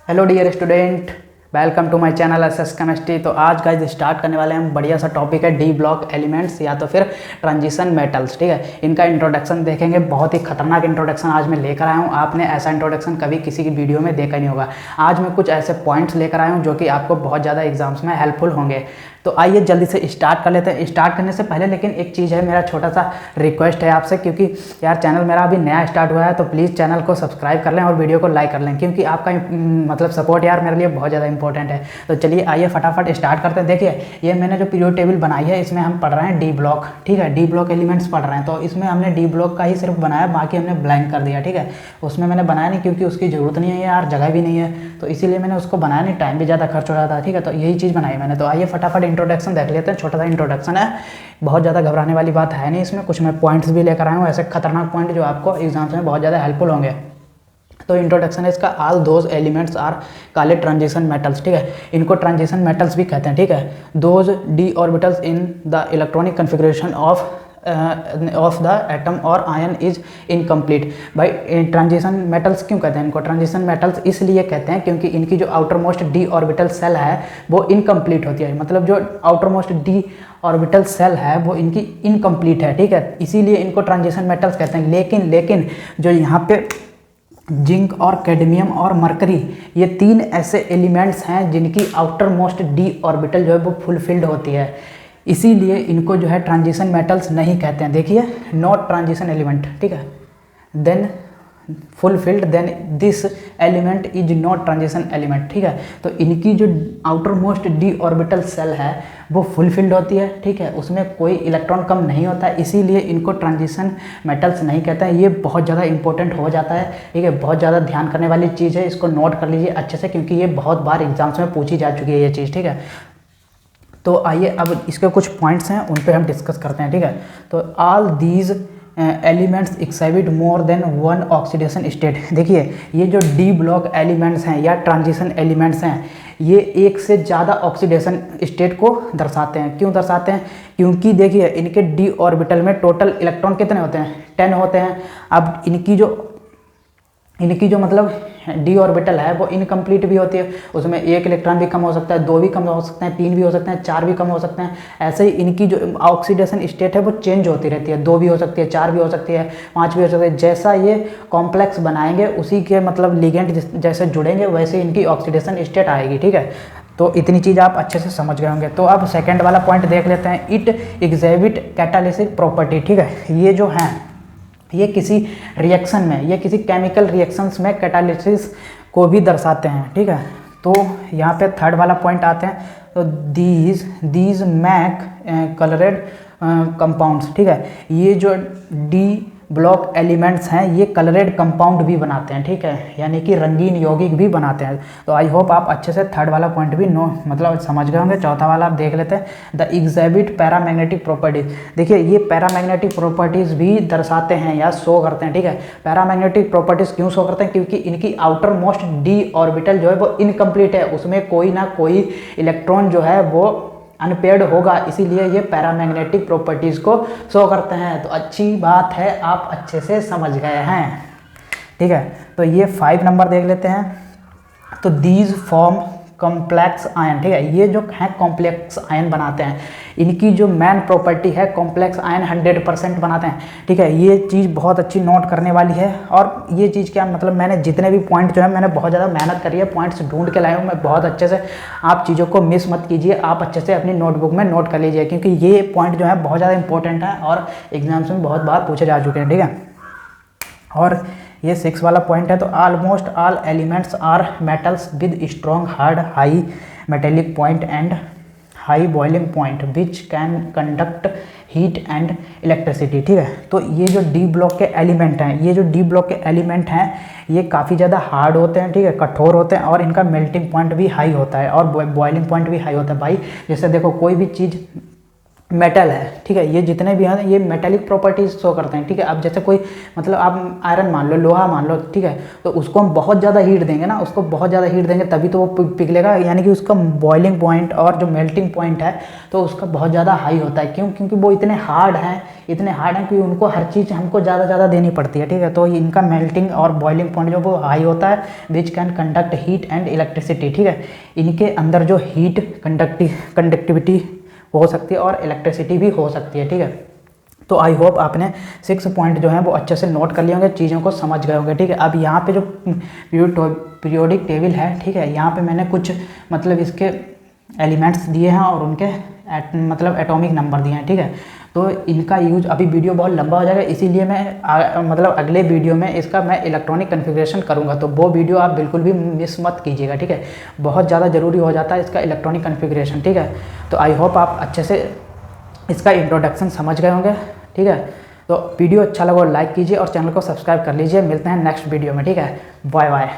Hello dear student, welcome to my channel SS chemistry. तो आज guys start करने वाले हैं हम बढ़िया सा टॉपिक है डी ब्लॉक एलिमेंट्स या तो फिर ट्रांजिशन मेटल्स। ठीक है, इनका इंट्रोडक्शन देखेंगे। बहुत ही खतरनाक इंट्रोडक्शन आज मैं लेकर आया हूँ। आपने ऐसा इंट्रोडक्शन कभी किसी की वीडियो में देखा नहीं होगा। आज मैं कुछ ऐसे पॉइंट्स लेकर आया हूँ जो कि आपको बहुत ज़्यादा एग्जाम्स में हेल्पफुल होंगे। तो आइए जल्दी से स्टार्ट कर लेते हैं। स्टार्ट करने से पहले लेकिन एक चीज़ है, मेरा छोटा सा रिक्वेस्ट है आपसे, क्योंकि यार चैनल मेरा अभी नया स्टार्ट हुआ है, तो प्लीज़ चैनल को सब्सक्राइब कर लें और वीडियो को लाइक कर लें, क्योंकि आपका मतलब सपोर्ट यार मेरे लिए बहुत ज़्यादा इंपॉर्टेंट है। तो चलिए आइए फटाफट स्टार्ट करते हैं। देखिए, ये मैंने जो पीरियोडिक टेबल बनाई है इसमें हम पढ़ रहे हैं डी ब्लॉक। ठीक है, डी ब्लॉक एलिमेंट्स पढ़ रहे हैं, तो इसमें हमने डी ब्लॉक का ही सिर्फ बनाया, बाकी हमने ब्लैंक कर दिया। ठीक है, उसमें मैंने बनाया नहीं क्योंकि उसकी ज़रूरत नहीं है यार, जगह भी नहीं है, तो इसीलिए मैंने उसको बनाया नहीं, टाइम भी ज़्यादा खर्च हो रहा था। ठीक है, तो यही चीज़ बनाई मैंने। तो आइए फटाफट इंट्रोडक्शन देख लेते हैं। छोटा सा इंट्रोडक्शन है, बहुत ज़्यादा घबराने वाली बात है नहीं इसमें। कुछ मैं पॉइंट्स भी लेकर आया हूँ, ऐसे खतरनाक पॉइंट जो आपको एग्जाम्स में बहुत ज़्यादा हेल्पफुल होंगे। तो इंट्रोडक्शन है इसका, all those elements are called transition metals. ठीक है, इनको ट्रांजिशन मेटल्स भी कहते हैं। ठीक है, those D orbitals in the electronic configuration of the atom और आयन इज इनकम्प्लीट। भाई ट्रांजिशन मेटल्स क्यों कहते हैं इनको? ट्रांजिशन मेटल्स इसलिए कहते हैं क्योंकि इनकी जो outermost d orbital shell है वो इनकम्प्लीट होती है। मतलब जो outermost d orbital shell है वो इनकी इनकम्प्लीट है। ठीक है, इसीलिए इनको ट्रांजिशन मेटल्स कहते हैं। लेकिन जो यहाँ पे जिंक और कैडमियम और मरकरी, ये तीन ऐसे एलिमेंट्स हैं जिनकी आउटर मोस्ट डी ऑर्बिटल जो है वो फुलफिल्ड होती है, इसीलिए इनको जो है ट्रांजिशन मेटल्स नहीं कहते हैं। देखिए, नॉट ट्रांजिशन एलिमेंट, ठीक है, then fulfilled, then this element is not transition element. ठीक है, तो इनकी जो outermost d orbital shell है वो फुलफिल्ड होती है। ठीक है, उसमें कोई इलेक्ट्रॉन कम नहीं होता है, इसीलिए इनको ट्रांजिशन मेटल्स नहीं कहता है। ये बहुत ज़्यादा इंपॉर्टेंट हो जाता है। ठीक है, बहुत ज़्यादा ध्यान करने वाली चीज़ है, इसको नोट कर लीजिए अच्छे से, क्योंकि ये बहुत बार एग्जाम्स में पूछी जा चुकी है ये चीज़। ठीक है, तो आइए अब इसके कुछ पॉइंट्स हैं उन पे हम डिस्कस करते हैं। ठीक है, तो all these elements exhibit more than one oxidation state. देखिए, ये जो डी ब्लॉक एलिमेंट्स हैं या ट्रांजिशन एलिमेंट्स हैं, ये एक से ज़्यादा ऑक्सीडेशन स्टेट को दर्शाते हैं। क्यों दर्शाते हैं? क्योंकि देखिए, इनके डी ऑर्बिटल में टोटल इलेक्ट्रॉन कितने होते हैं? 10 होते हैं। अब इनकी जो मतलब डी ऑर्बिटल है वो इनकम्प्लीट भी होती है, उसमें एक इलेक्ट्रॉन भी कम हो सकता है, 2 भी कम हो सकते हैं, 3 भी हो सकते हैं, 4 भी कम हो सकते हैं। ऐसे ही इनकी जो ऑक्सीडेशन स्टेट है वो चेंज होती रहती है, 2 भी हो सकती है, 4 भी हो सकती है, 5 भी हो सकती है। जैसा ये कॉम्प्लेक्स बनाएंगे उसी के मतलब लिगेंड जैसे जुड़ेंगे वैसे इनकी ऑक्सीडेशन स्टेट आएगी। ठीक है, तो इतनी चीज़ आप अच्छे से समझ गए होंगे। तो अब सेकेंड वाला पॉइंट देख लेते हैं, इट एग्जिबिट कैटालिसिस प्रॉपर्टी। ठीक है, ये जो है ये किसी रिएक्शन में, ये किसी केमिकल रिएक्शंस में कैटालिसिस को भी दर्शाते हैं। ठीक है, तो यहाँ पे थर्ड वाला पॉइंट आते हैं, तो दीज मैक कलरेड कंपाउंड्स। ठीक है, ये जो डी ब्लॉक एलिमेंट्स हैं ये कलरेड कंपाउंड भी बनाते हैं। ठीक है, यानी कि रंगीन यौगिक भी बनाते हैं। तो आई होप आप अच्छे से थर्ड वाला पॉइंट भी मतलब समझ गए होंगे। चौथा वाला आप देख लेते हैं, द एग्जिबिट पैरामैग्नेटिक प्रॉपर्टीज। देखिए, ये पैरामैग्नेटिक प्रॉपर्टीज भी दर्शाते हैं या शो करते हैं। ठीक है, पैरामैग्नेटिक प्रॉपर्टीज क्यों शो करते हैं? क्योंकि इनकी आउटर मोस्ट डी ऑर्बिटल जो है वो इनकम्प्लीट है, उसमें कोई ना कोई इलेक्ट्रॉन जो है वो अनपेयर्ड होगा, इसीलिए ये पैरामैग्नेटिक प्रॉपर्टीज़ को शो करते हैं। तो अच्छी बात है, आप अच्छे से समझ गए हैं। ठीक है, तो ये 5 नंबर देख लेते हैं, तो दीज फॉर्म कॉम्प्लेक्स आयन। ठीक है, ये जो है कॉम्प्लेक्स आयन बनाते हैं, इनकी जो मेन प्रॉपर्टी है कॉम्प्लेक्स आयन 100% बनाते हैं। ठीक है, ये चीज़ बहुत अच्छी नोट करने वाली है। और ये चीज़ क्या मतलब, मैंने जितने भी पॉइंट जो है मैंने बहुत ज़्यादा मेहनत करी है, पॉइंट्स ढूंढ के लाया हूँ मैं बहुत अच्छे से। आप चीज़ों को मिस मत कीजिए, आप अच्छे से अपनी नोटबुक में नोट कर लीजिए, क्योंकि ये पॉइंट जो है बहुत ज़्यादा इंपॉर्टेंट है और एग्जाम्स में बहुत बार पूछे जा चुके हैं। ठीक है, और ये 6 वाला पॉइंट है, तो almost all elements are metals with strong hard high metallic point and high boiling point which can conduct heat and electricity. ठीक है, तो ये जो डी ब्लॉक के एलिमेंट हैं, ये जो डी ब्लॉक के एलिमेंट हैं ये काफ़ी ज़्यादा हार्ड होते हैं। ठीक है, कठोर होते हैं, और इनका मेल्टिंग पॉइंट भी हाई होता है और बॉइलिंग पॉइंट भी हाई होता है। भाई जैसे देखो, कोई भी चीज़ मेटल है, ठीक है, ये जितने भी हैं ये मेटेलिक प्रॉपर्टीज शो करते हैं, ठीक है। अब जैसे कोई मतलब आप आयरन मान लो, लोहा मान लो, ठीक है, तो उसको हम बहुत ज़्यादा हीट देंगे ना, उसको बहुत ज़्यादा हीट देंगे तभी तो वो पिघलेगा, यानी कि उसका बॉइलिंग पॉइंट और जो मेल्टिंग पॉइंट है तो उसका बहुत ज़्यादा हाई होता है। क्यों? क्योंकि वो इतने हार्ड हैं कि उनको हर चीज़ हमको ज़्यादा देनी पड़ती है, ठीक है। तो इनका मेल्टिंग और बॉइलिंग पॉइंट जो वो हाई होता है, विच can conduct heat and electricity, ठीक है। इनके अंदर जो हीट कंडक्टिविटी हो सकती है और इलेक्ट्रिसिटी भी हो सकती है, ठीक है। तो आई होप आपने 6 पॉइंट जो हैं वो अच्छे से नोट कर लिए होंगे, चीज़ों को समझ गए होंगे, ठीक है। अब यहाँ पे जो पीरियोडिक टेबल है, ठीक है, यहाँ पे मैंने कुछ मतलब इसके एलिमेंट्स दिए हैं और उनके मतलब एटॉमिक नंबर दिए हैं, ठीक है। तो इनका यूज, अभी वीडियो बहुत लंबा हो जाएगा, इसीलिए मैं मतलब अगले वीडियो में इसका मैं इलेक्ट्रॉनिक कन्फिग्रेशन करूँगा, तो वो वीडियो आप बिल्कुल भी मिस मत कीजिएगा, ठीक है। बहुत ज़्यादा ज़रूरी हो जाता है इसका इलेक्ट्रॉनिक कन्फिग्रेशन, ठीक है। तो आई होप आप अच्छे से इसका इंट्रोडक्शन समझ गए होंगे, ठीक है। तो वीडियो अच्छा लगा लाइक कीजिए और चैनल को सब्सक्राइब कर लीजिए। मिलते हैं नेक्स्ट वीडियो में, ठीक है। Bye bye.